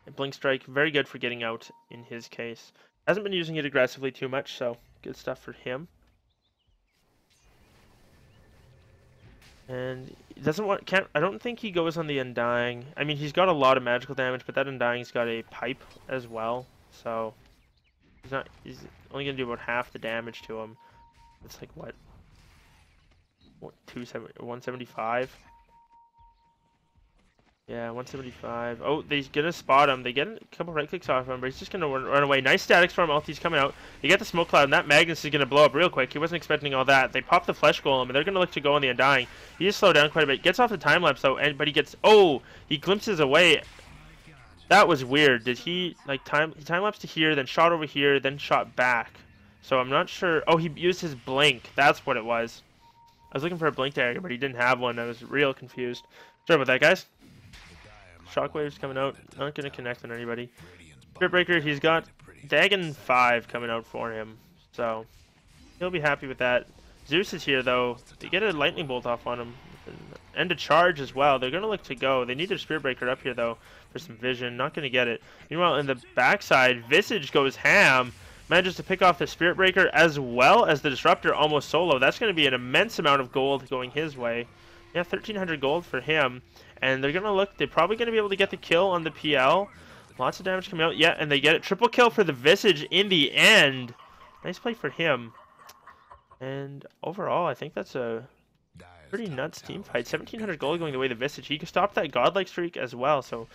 And Blink Strike, very good for getting out in his case. Hasn't been using it aggressively too much, so good stuff for him. And he doesn't want, can't, I don't think he goes on the Undying. I mean, he's got a lot of magical damage, but that Undying's got a pipe as well. So he's only going to do about half the damage to him. It's like, what 175? Yeah, 175. Oh, they're gonna spot him. They get a couple right clicks off him, but he's just gonna run away. Nice statics from Ulti's coming out. They get the smoke cloud, and that Magnus is gonna blow up real quick. He wasn't expecting all that. They pop the flesh golem, and they're gonna look to go on the Undying. He just slowed down quite a bit. Gets off the time lapse though, but he gets, oh, he glimpses away. That was weird. Did he like he time lapsed to here, then shot over here, then shot back? So I'm not sure. Oh, he used his blink. That's what it was. I was looking for a blink dagger, but he didn't have one. I was real confused. Sorry about that, guys. Shockwave's coming out. Not going to connect on anybody. Spirit Breaker, he's got Dagon 5 coming out for him. So, he'll be happy with that. Zeus is here, though. They get a Lightning Bolt off on him. And a charge as well. They're going to look to go. They need their Spirit Breaker up here, though, for some vision. Not going to get it. Meanwhile, in the backside, Visage goes ham. Manages to pick off the Spirit Breaker as well as the Disruptor almost solo. That's going to be an immense amount of gold going his way. Yeah, 1,300 gold for him. And they're going to look, they're probably going to be able to get the kill on the PL. Lots of damage coming out. Yeah, and they get it. Triple kill for the Visage in the end. Nice play for him. And overall, I think that's a pretty nuts team fight. 1,700 gold going the way of the Visage. He stopped that godlike streak as well. So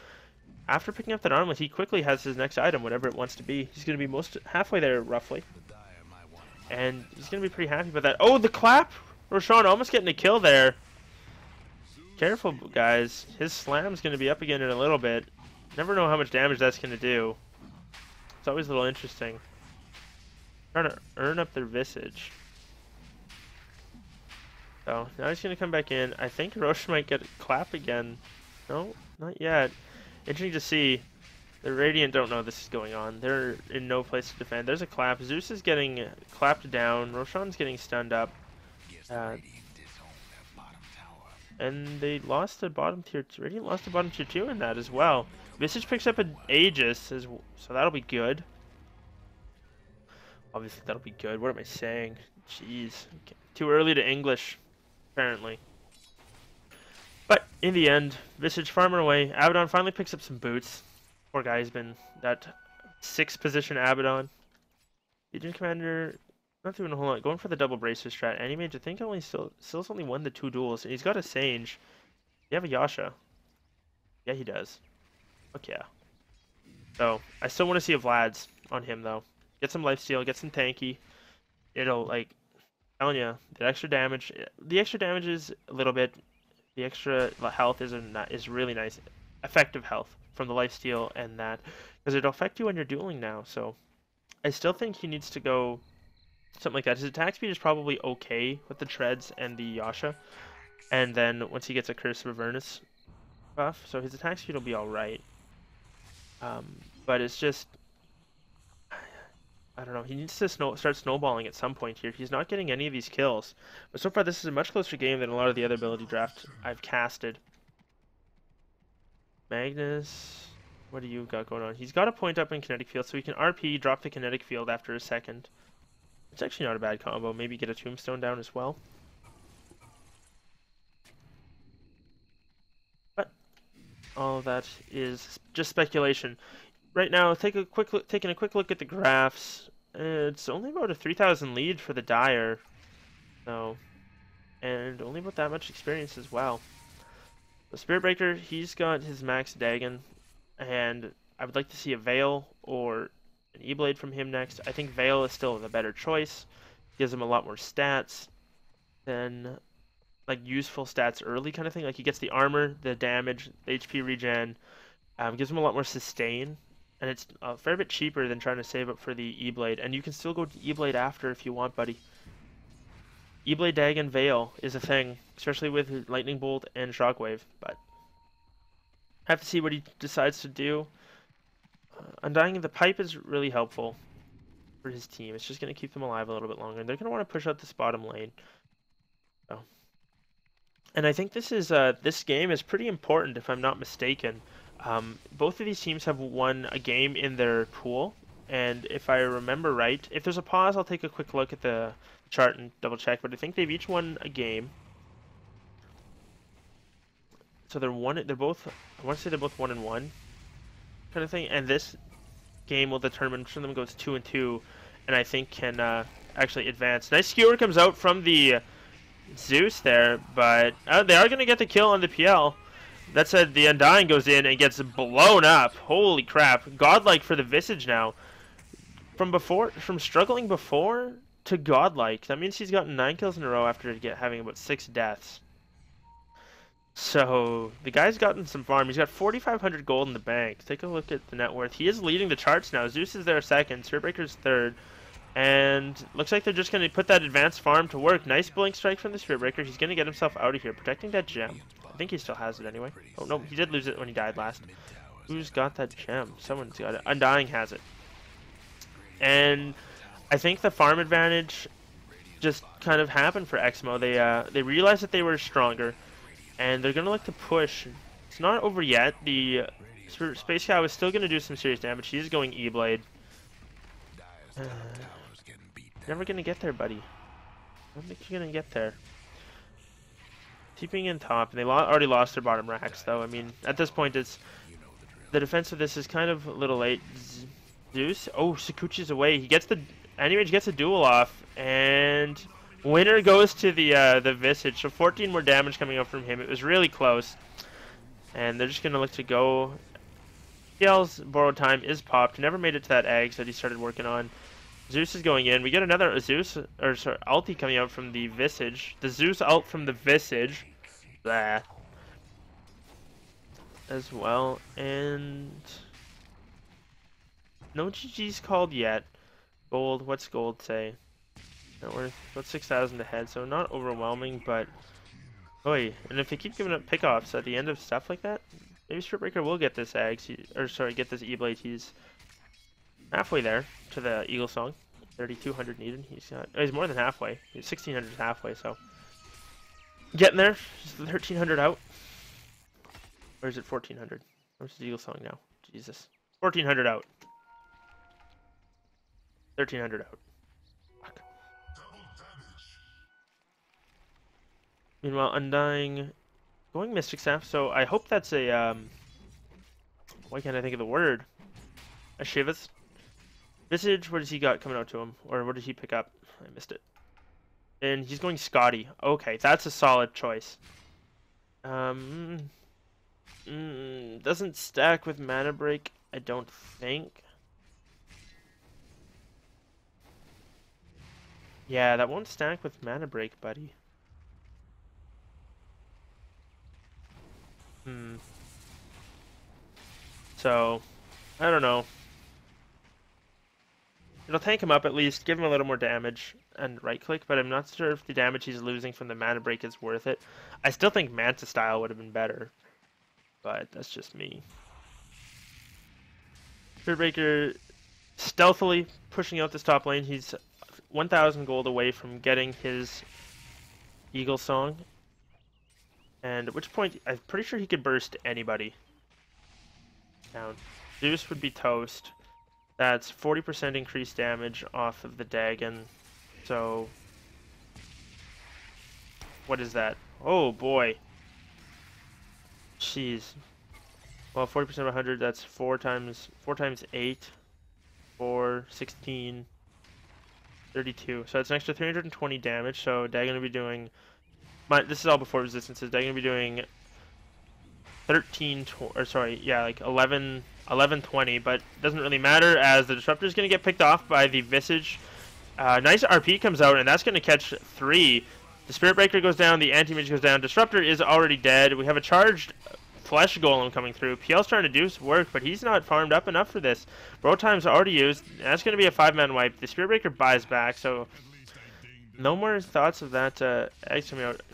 after picking up that armlet, he quickly has his next item, whatever it wants to be. He's going to be halfway there, roughly. And he's going to be pretty happy about that. Oh, the clap! Roshan almost getting a kill there. Careful, guys. His slam's going to be up again in a little bit. Never know how much damage that's going to do. It's always a little interesting. Trying to earn up their Visage. So, now he's going to come back in. I think Roche might get a clap again. No, not yet. Interesting to see. The Radiant don't know this is going on. They're in no place to defend. There's a clap. Zeus is getting clapped down. Roshan's getting stunned up. And they lost the bottom tier 2. Radiant lost the bottom tier 2 in that as well. Visage picks up an Aegis, so that'll be good. Obviously, that'll be good. What am I saying? Jeez. Okay. Too early to English, apparently. But in the end, Visage farming away. Abaddon finally picks up some boots. Poor guy's been that 6th position Abaddon. Legion Commander. Not doing a whole lot. Going for the double bracer strat. Anti-Mage, I think still's only won the 2 duels. And he's got a Sage. You have a Yasha. Yeah, he does. Fuck yeah. So, I still want to see a Vlad's on him, though. Get some lifesteal, get some tanky. It'll, like, telling you, the extra damage. The extra damage is a little bit. The extra health is really nice. Effective health from the lifesteal and that. Because it'll affect you when you're dueling now. So, I still think he needs to go something like that. His attack speed is probably okay with the treads and the Yasha. And then once he gets a Curse of Avernus buff, so his attack speed will be alright. But it's just, I don't know, he needs to start snowballing at some point here. He's not getting any of these kills. But so far this is a much closer game than a lot of the other ability drafts I've casted. Magnus, what do you got going on? He's got a point up in kinetic field, so he can RP, drop the kinetic field after a second. It's actually not a bad combo. Maybe get a tombstone down as well. But all of that is just speculation. Right now, taking a quick look at the graphs. It's only about a 3,000 lead for the Dire. So, and only about that much experience as well. The Spirit Breaker, he's got his max Dagon, and I would like to see a Veil or an E-Blade from him next. I think Veil is still the better choice. Gives him a lot more stats than, like, useful stats early kind of thing. Like, he gets the armor, the damage, the HP regen. Gives him a lot more sustain. And it's a fair bit cheaper than trying to save up for the E-Blade. And you can still go to E-Blade after if you want, buddy. E-Blade, Dagon, Veil is a thing. Especially with Lightning Bolt and Shockwave. But I have to see what he decides to do. Undying the Pipe is really helpful for his team. It's just going to keep them alive a little bit longer. And they're going to want to push out this bottom lane. So. And I think this game is pretty important, if I'm not mistaken. Both of these teams have won a game in their pool. And if I remember right, if there's a pause, I'll take a quick look at the chart and double check. But I think they've each won a game. So they're both, I want to say they're both 1-1 kind of thing. And this game will determine which of them goes 2-2, and I think can actually advance. Nice skewer comes out from the Zeus there, but they are going to get the kill on the PL. That said, the Undying goes in and gets blown up. Holy crap. Godlike for the Visage now. From struggling before to godlike. That means he's gotten 9 kills in a row after having about 6 deaths. So the guy's gotten some farm. He's got 4,500 gold in the bank. Take a look at the net worth. He is leading the charts now. Zeus is there second. Spiritbreaker's third. And looks like they're just going to put that advanced farm to work. Nice blink strike from the Spiritbreaker. He's going to get himself out of here, protecting that gem. I think he still has it anyway. Oh, no, he did lose it when he died last. Who's got that gem? Someone's got it. Undying has it. And I think the farm advantage just kind of happened for EXMO. They realized that they were stronger, and they're going to look to push. It's not over yet. The Space Cow is still going to do some serious damage. He's going E-Blade. Never going to get there, buddy. I don't think you're going to get there. Keeping in top. And they already lost their bottom racks, though. I mean, at this point, it's the defense of this is kind of a little late. Zeus. Oh, Sakuchi's away. He gets the Anti-Mage gets a duel off, and winner goes to the Visage. So 14 more damage coming up from him. It was really close, and they're just gonna look to go. PL's borrowed time is popped. Never made it to that egg that he started working on. Zeus is going in. We get another Zeus, or sorry, ulti coming out from the Visage. The Zeus ult from the Visage. Blah. As well, and no GG's called yet. Gold, what's gold say? Net worth, about 6,000 ahead, so not overwhelming, but oi, and if they keep giving up pickoffs at the end of stuff like that, maybe Spiritbreaker will get this get this E-Blade. He's halfway there to the Eagle Song. 3,200 needed. He's more than halfway. He's 1,600 halfway, so getting there. Just 1,300 out. Or is it 1,400? Where's the Eagle Song now? Jesus. 1,400 out. 1,300 out. Fuck. Meanwhile, Undying going Mystic Staff, so I hope that's a why can't I think of the word? A Shivas. Visage, what does he got coming out to him? Or what did he pick up? I missed it. And he's going Scotty. Okay, that's a solid choice. Doesn't stack with Mana Break, I don't think. Yeah, that won't stack with Mana Break, buddy. So, I don't know. It'll tank him up at least, give him a little more damage, and right-click, but I'm not sure if the damage he's losing from the Mana Break is worth it. I still think Manta style would have been better, but that's just me. Spiritbreaker stealthily pushing out this top lane. He's 1,000 gold away from getting his Eagle Song. And at which point, I'm pretty sure he could burst anybody down. Zeus would be toast. That's 40% increased damage off of the Dagon. So, what is that? Oh boy. Jeez. Well, 40% of 100, that's 4 times 8. 4, 16, 32. So that's an extra 320 damage. So Dagon will be doing... this is all before resistances. Dagon will be doing 1120, but doesn't really matter as the Disruptor is going to get picked off by the Visage. Nice RP comes out, and that's going to catch 3. The Spiritbreaker goes down, the Anti-Mage goes down. Disruptor is already dead. We have a charged Flesh Golem coming through. PL's trying to do some work, but he's not farmed up enough for this. Bro time's already used. That's going to be a 5-man wipe. The Spiritbreaker buys back, so no more thoughts of that.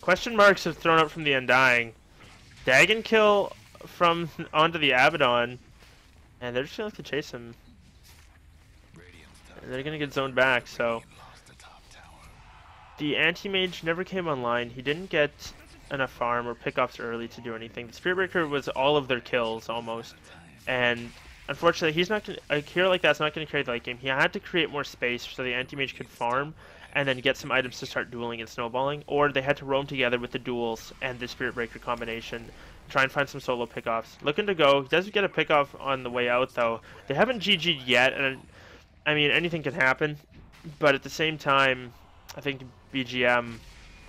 Question marks have thrown up from the Undying. Dagon kill from onto the Abaddon, and they're just going to chase him. And they're gonna get zoned back, so the anti-mage never came online. He didn't get enough farm or pickoffs early to do anything. The Spirit Breaker was all of their kills almost, and unfortunately, he's not gonna, a hero like that's not going to carry the late game. He had to create more space so the anti-mage could farm and then get some items to start dueling and snowballing, or they had to roam together with the duels and the Spirit Breaker combination, try and find some solo pickoffs. Looking to go. He does get a pickoff on the way out though. They haven't GG'd yet, and I mean anything can happen, but at the same time, I think BGM,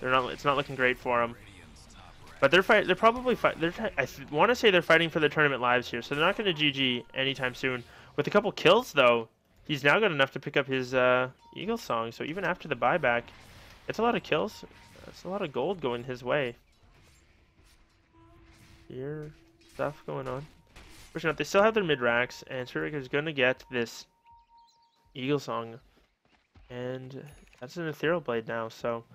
it's not looking great for them. But they're probably I want to say they're fighting for their tournament lives here, so they're not going to GG anytime soon. With a couple kills though, he's now got enough to pick up his Eagle Song. So even after the buyback, it's a lot of kills. It's a lot of gold going his way. Here, stuff going on. Pushing up, they still have their mid racks, and Spirit Breaker's going to get this Eagle Song, and that's an Ethereal Blade now. So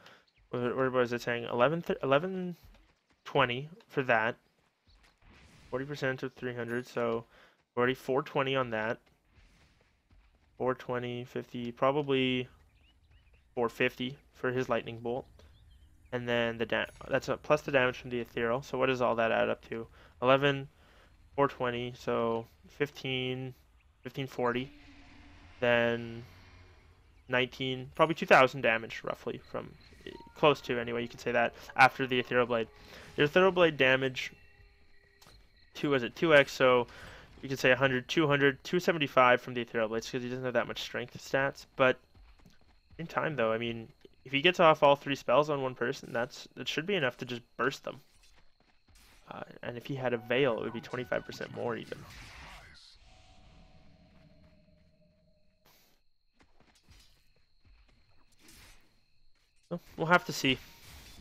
what was it saying? 1120 for that. 40% of 300, so already 420 on that. 420, 50, probably 450 for his lightning bolt. And then that's plus the damage from the ethereal. So what does all that add up to? 11, 420, so 15, 1540. Then 19, probably 2,000 damage roughly from close to anyway. You could say that after the ethereal blade. The ethereal blade damage. 2x, so you could say 100, 200, 275 from the ethereal blades because he doesn't have that much strength stats. But in time though, I mean, if he gets off all 3 spells on one person, that should be enough to just burst them. And if he had a veil, it would be 25% more even. So we'll have to see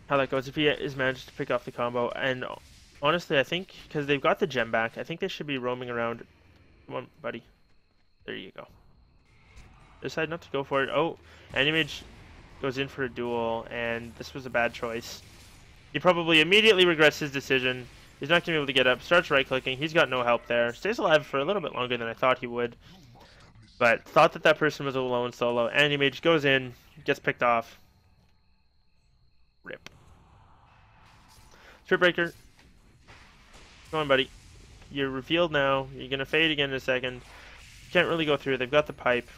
how that goes if he is managed to pick off the combo. And honestly, I think because they've got the gem back, I think they should be roaming around. Come on, buddy. There you go. Decide not to go for it. Oh, Animage goes in for a duel, and this was a bad choice. He probably immediately regrets his decision. He's not going to be able to get up. Starts right-clicking. He's got no help there. Stays alive for a little bit longer than I thought he would. But thought that person was alone solo. Animage goes in, gets picked off. Rip. Spirit Breaker. Come on, buddy. You're revealed now. You're going to fade again in a second. Can't really go through. They've got the pipe.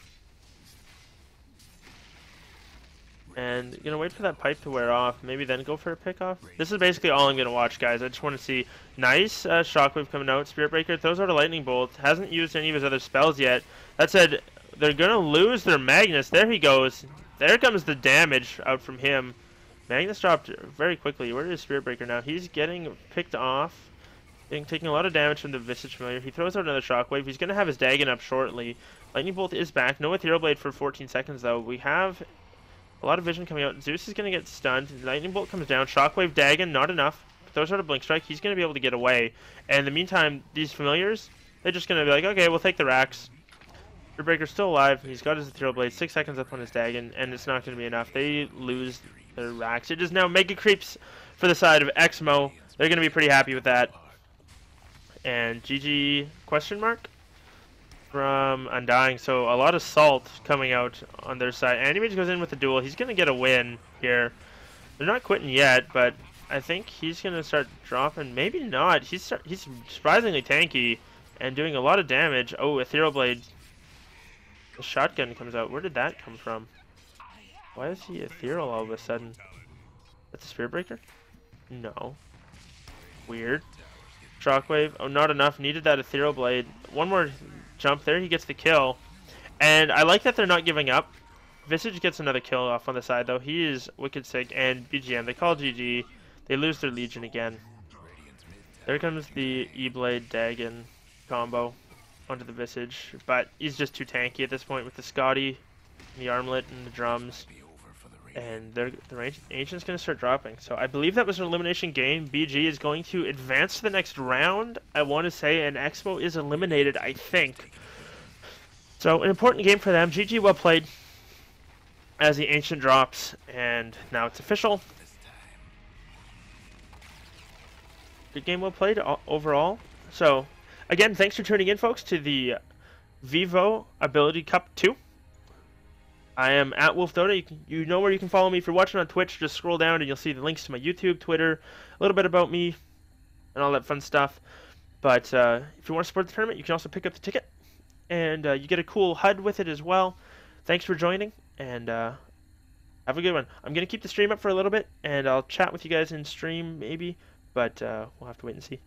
And you're going to wait for that pipe to wear off. Maybe then go for a pickoff. This is basically all I'm going to watch, guys. I just want to see. Nice shockwave coming out. Spirit Breaker throws out a lightning bolt. Hasn't used any of his other spells yet. That said, they're going to lose their Magnus. There he goes. There comes the damage out from him. Magnus dropped very quickly. Where is Spirit Breaker now? He's getting picked off. Taking a lot of damage from the Visage Familiar. He throws out another shockwave. He's going to have his Dagon up shortly. Lightning Bolt is back. No Ethereal Blade for 14 seconds, though. We have a lot of vision coming out. Zeus is going to get stunned. Lightning Bolt comes down. Shockwave, Dagon, not enough. Throws out a Blink Strike. He's going to be able to get away. And in the meantime, these Familiars, they're just going to be like, okay, we'll take the racks. Spirit Breaker's still alive. He's got his Ethereal Blade. 6 seconds up on his Dagon, and it's not going to be enough. They lose their racks. It is now Mega Creeps for the side of EXMO. They're going to be pretty happy with that. And GG question mark from Undying. So a lot of salt coming out on their side. Animage goes in with the duel. He's going to get a win here. They're not quitting yet, but I think he's going to start dropping. Maybe not. He's surprisingly tanky and doing a lot of damage. Oh, Ethereal Blade. The shotgun comes out. Where did that come from? Why is he ethereal all of a sudden? That's a Spirit Breaker? No. Weird. Shockwave. Oh, not enough. Needed that Ethereal Blade. One more jump there. He gets the kill. And I like that they're not giving up. Visage gets another kill off on the side, though. He is wicked sick. And BGM. They call GG. They lose their Legion again. There comes the E-Blade Dagon combo onto the Visage. But he's just too tanky at this point with the Scotty, the Armlet, and the drums. And the Ancient's going to start dropping. So I believe that was an elimination game. BG is going to advance to the next round, I want to say, and EXMO is eliminated, I think. So an important game for them. GG, well played as the Ancient drops, and now it's official. Good game, well played overall. So again, thanks for tuning in, folks, to the DotA2VO Ability Cup 2. I am at Wolf Dota. You know where you can follow me. If you're watching on Twitch, just scroll down and you'll see the links to my YouTube, Twitter, a little bit about me, and all that fun stuff. But if you want to support the tournament, you can also pick up the ticket, and you get a cool HUD with it as well. Thanks for joining, and have a good one. I'm gonna keep the stream up for a little bit, and I'll chat with you guys in stream maybe, but we'll have to wait and see.